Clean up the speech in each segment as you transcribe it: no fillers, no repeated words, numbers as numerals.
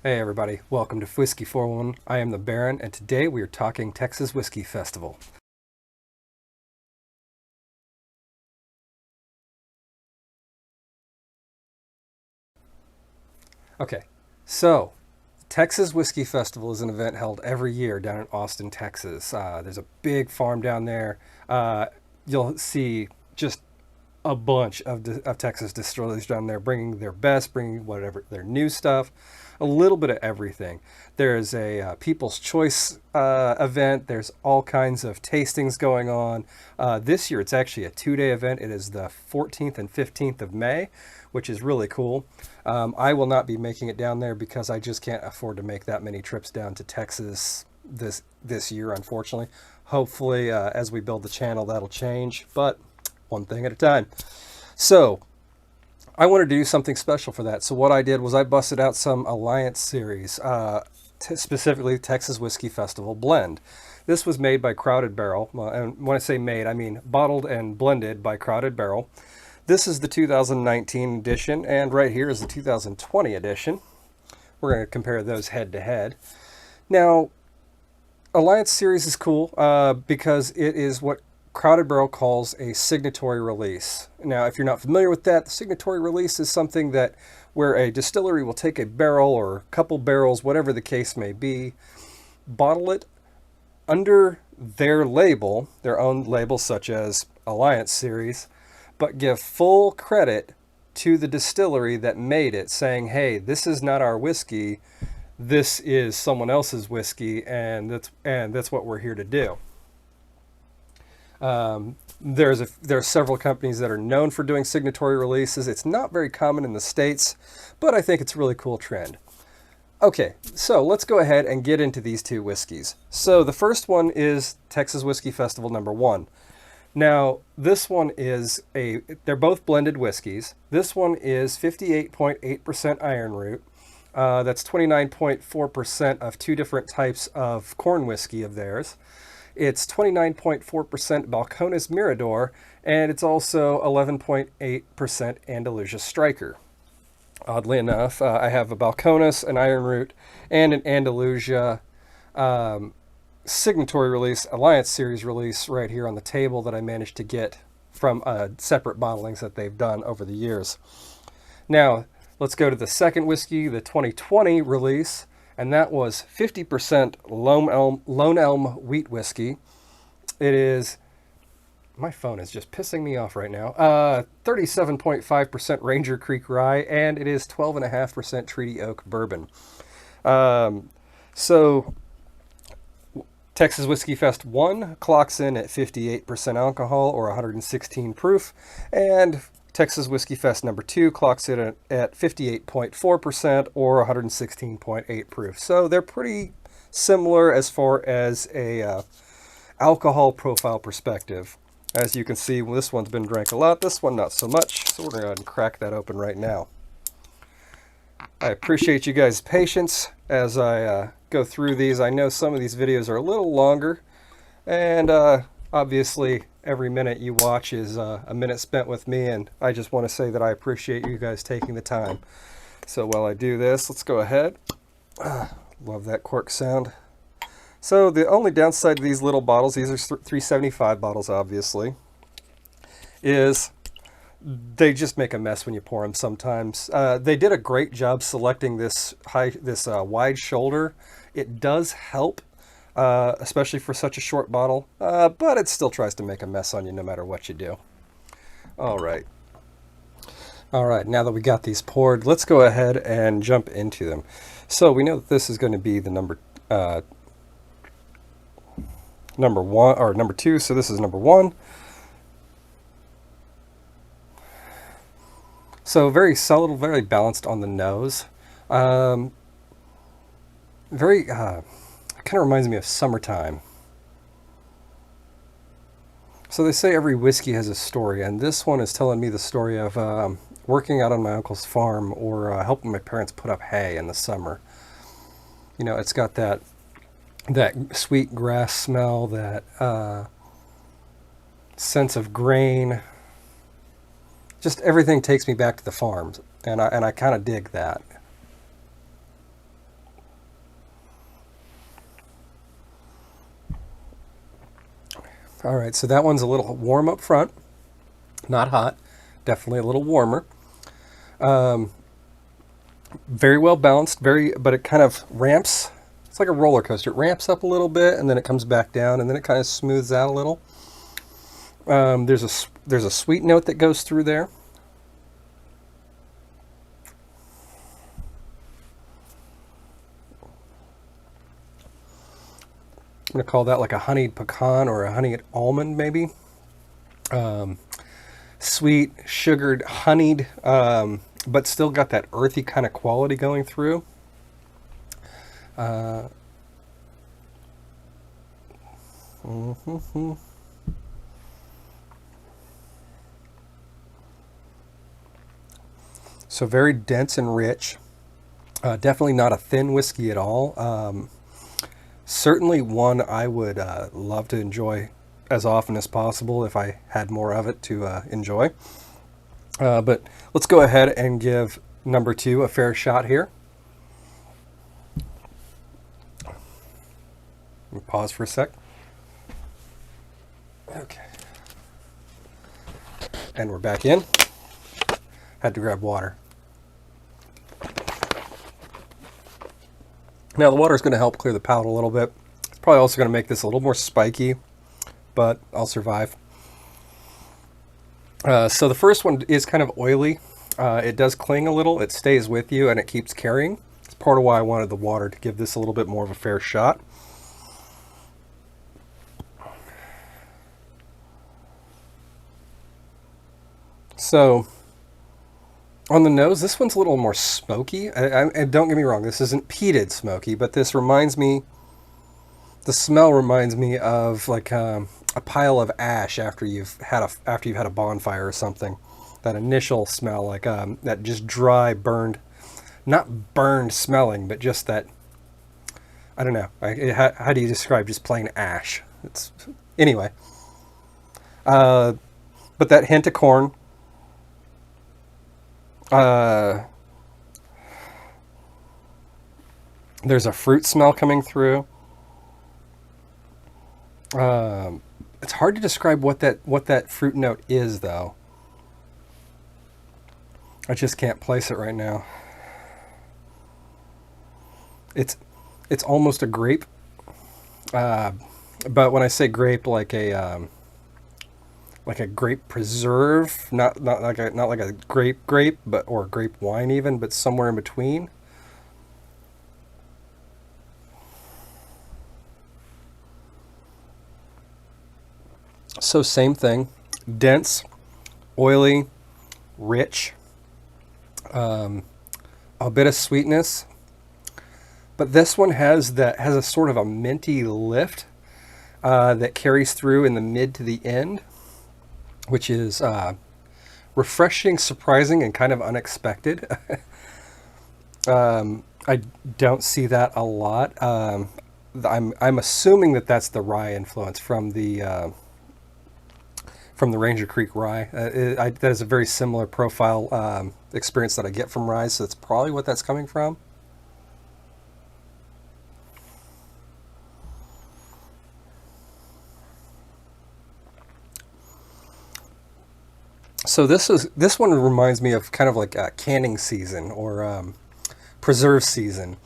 Hey everybody, welcome to Whiskey 411. I am the Baron, and today we are talking Texas Whisky Festival. Okay, so Texas Whisky Festival is an event held every year down in Austin, Texas. There's a big farm down there. Uh, you'll see just a bunch of Texas distilleries down there bringing their best, bringing whatever their new stuff, a little bit of everything. There's a People's Choice event. There's all kinds of tastings going on. This year it's actually a 2-day event. It is the 14th and 15th of May, which is really cool. I will not be making it down there because I just can't afford to make that many trips down to Texas this year, unfortunately. Hopefully, as we build the channel, that'll change, but one thing at a time. So I wanted to do something special for that. So what I did was I busted out some Alliance series, specifically Texas Whisky Festival Blend. This was made by Crowded Barrel. And when I say made, I mean bottled and blended by Crowded Barrel. This is the 2019 edition, and right here is the 2020 edition. We're going to compare those head to head. Now, Alliance series is cool because it is what Crowded Barrel calls a signatory release. Now, if you're not familiar with that, the signatory release is something that where a distillery will take a barrel or a couple barrels, whatever the case may be, bottle it under their label, their own label such as Alliance series, but give full credit to the distillery that made it, saying, hey, this is not our whiskey, this is someone else's whiskey, and that's what we're here to do. There are several companies that are known for doing signatory releases. It's not very common in the States, but I think it's a really cool trend. Okay, so let's go ahead and get into these two whiskeys. So the first one is Texas Whisky Festival #1. Now, this one they're both blended whiskeys. This one is 58.8% iron root. That's 29.4% of two different types of corn whiskey of theirs. It's 29.4% Balcones Mirador, and it's also 11.8% Andalusia Striker. Oddly enough, I have a Balcones, an Iron Root, and an Andalusia signatory release, Alliance series release right here on the table that I managed to get from separate bottlings that they've done over the years. Now, let's go to the second whiskey, the 2020 release, and that was 50% Lone Elm wheat whiskey. It is, my phone is just pissing me off right now, 37.5% Ranger Creek rye, and it is 12.5% Treaty Oak bourbon. So Texas Whisky Fest 1 clocks in at 58% alcohol or 116 proof, and Texas Whisky Fest #2 clocks in at 58.4% or 116.8 proof. So they're pretty similar as far as a alcohol profile perspective. As you can see, this one's been drank a lot, this one not so much, so we're going to go ahead and crack that open right now. I appreciate you guys' patience as I go through these. I know some of these videos are a little longer, and obviously every minute you watch is a minute spent with me, and I just want to say that I appreciate you guys taking the time. So while I do this, let's go ahead. Love that cork sound. So the only downside to these little bottles, these are 375 bottles obviously, is they just make a mess when you pour them sometimes. They did a great job selecting this wide shoulder. It does help, especially for such a short bottle, but it still tries to make a mess on you no matter what you do. All right, now that we got these poured, let's go ahead and jump into them. So we know that this is going to be the number 1 or number 2, so this is number 1. So very subtle, very balanced on the nose. Very, kind of reminds me of summertime. So they say every whiskey has a story, and this one is telling me the story of working out on my uncle's farm or helping my parents put up hay in the summer. You know, it's got that sweet grass smell, that sense of grain. Just everything takes me back to the farms, and I kind of dig that. All right, so that one's a little warm up front, not hot, definitely a little warmer. Very well balanced, but it kind of ramps. It's like a roller coaster. It ramps up a little bit, and then it comes back down, and then it kind of smooths out a little. There's a sweet note that goes through there. I'm going to call that like a honeyed pecan or a honeyed almond, maybe. Sweet, sugared, honeyed, but still got that earthy kind of quality going through. So very dense and rich. Definitely not a thin whiskey at all. Certainly one I would love to enjoy as often as possible if I had more of it to enjoy. But let's go ahead and give number 2 a fair shot here. Pause for a sec. Okay. And we're back in. Had to grab water. Now the water is going to help clear the palate a little bit. It's probably also going to make this a little more spiky, but I'll survive. So the first one is kind of oily. It does cling a little. It stays with you and it keeps carrying. It's part of why I wanted the water to give this a little bit more of a fair shot. So on the nose, this one's a little more smoky. And don't get me wrong, this isn't peated smoky, but this reminds me, the smell reminds me of like a pile of ash after you've had a bonfire or something. That initial smell, like that just dry, burned, not burned smelling, but just that, I don't know. How do you describe just plain ash? Anyway. But that hint of corn. There's a fruit smell coming through. It's hard to describe what that fruit note is, though. I just can't place it right now. It's almost a grape, but when I say grape, like a grape preserve, not like a grape, but or grape wine even, but somewhere in between. So same thing, dense, oily, rich, a bit of sweetness, but this one has a sort of a minty lift that carries through in the mid to the end, which is refreshing, surprising, and kind of unexpected. I don't see that a lot. I'm assuming that's the rye influence from the Ranger Creek rye. That is a very similar profile experience that I get from rye, so that's probably what that's coming from. So this one reminds me of kind of like a canning season or preserve season,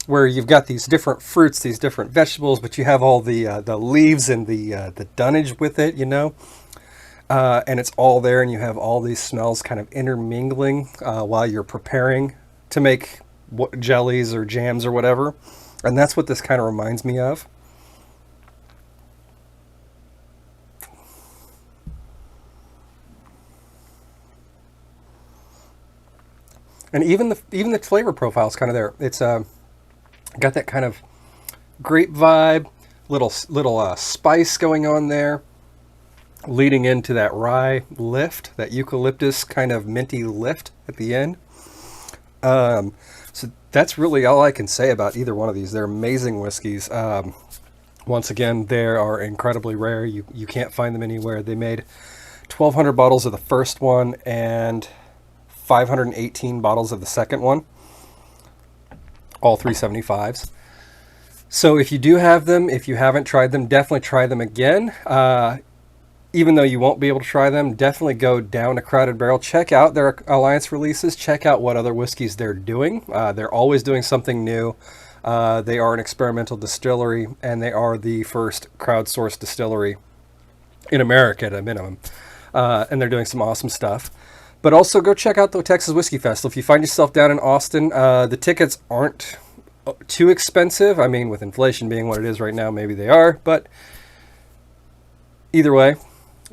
where you've got these different fruits, these different vegetables, but you have all the leaves and the dunnage with it, and it's all there, and you have all these smells kind of intermingling while you're preparing to make jellies or jams or whatever, and that's what this kind of reminds me of. And even the flavor profile is kind of there. It's got that kind of grape vibe, little spice going on there, leading into that rye lift, that eucalyptus kind of minty lift at the end. So that's really all I can say about either one of these. They're amazing whiskeys. Once again, they are incredibly rare. You can't find them anywhere. They made 1,200 bottles of the first one and 518 bottles of the second one, all 375s. So if you do have them, if you haven't tried them, definitely try them again. Even though you won't be able to try them, definitely go down to Crowded Barrel. Check out their Alliance releases. Check out what other whiskeys they're doing. They're always doing something new. They are an experimental distillery, and they are the first crowdsourced distillery in America at a minimum. And they're doing some awesome stuff. But also go check out the Texas Whisky Festival. If you find yourself down in Austin, the tickets aren't too expensive. I mean, with inflation being what it is right now, maybe they are. But either way,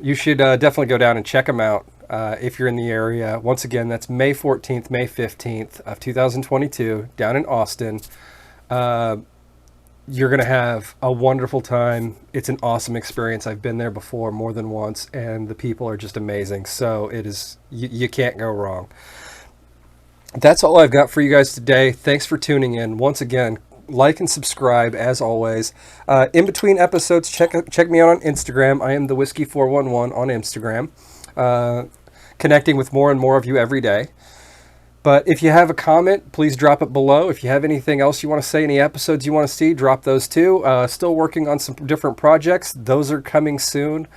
you should definitely go down and check them out if you're in the area. Once again, that's May 14th, May 15th of 2022 down in Austin. You're going to have a wonderful time. It's an awesome experience. I've been there before more than once, and the people are just amazing. So it is, you can't go wrong. That's all I've got for you guys today. Thanks for tuning in. Once again, like and subscribe as always. In between episodes, check me out on Instagram. I am the Whiskey 411 on Instagram, connecting with more and more of you every day. But if you have a comment, please drop it below. If you have anything else you want to say, any episodes you want to see, drop those too. Still working on some different projects. Those are coming soon.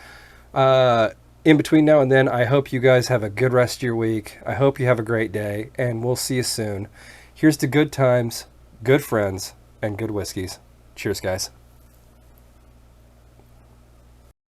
In between now and then, I hope you guys have a good rest of your week. I hope you have a great day, and we'll see you soon. Here's to good times, good friends, and good whiskeys. Cheers, guys.